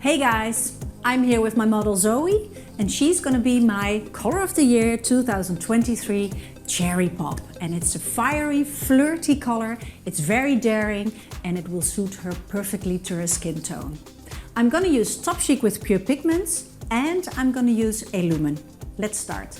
Hey guys, I'm here with my model Zoe and she's gonna be my Color of the Year 2023 Cherry Pop. And it's a fiery, flirty color, it's very daring and it will suit her perfectly to her skin tone. I'm gonna use Topchic with Pure Pigments and I'm gonna use Elumen. Let's start.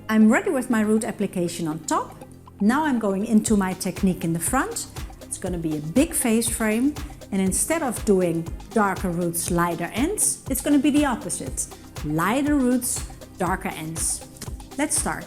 I'm ready with my root application on top. Now I'm going into my technique in the front. It's going to be a big face frame, and instead of doing darker roots, lighter ends, it's going to be the opposite. Lighter roots, darker ends. Let's start.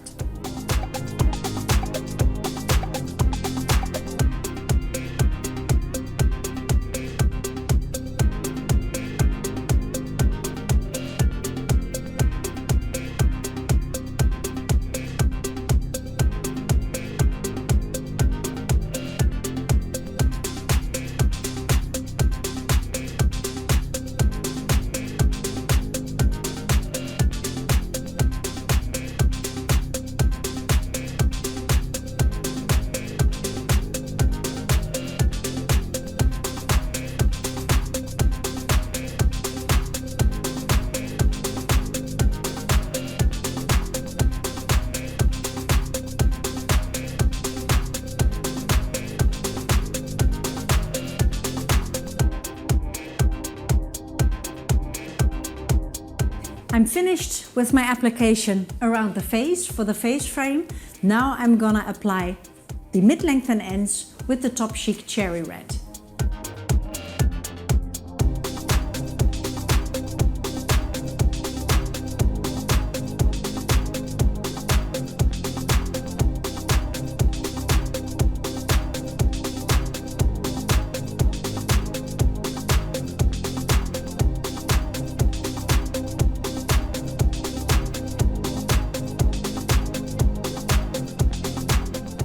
I'm finished with my application around the face for the face frame. Now I'm gonna apply the mid-length and ends with the Topchic Cherry Red.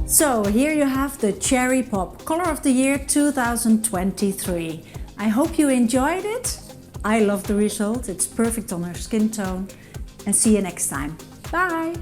So here you have the Cherry Pop Color of the Year 2023. I hope you enjoyed it. I love the result. It's perfect on her skin tone. And see you next time. Bye!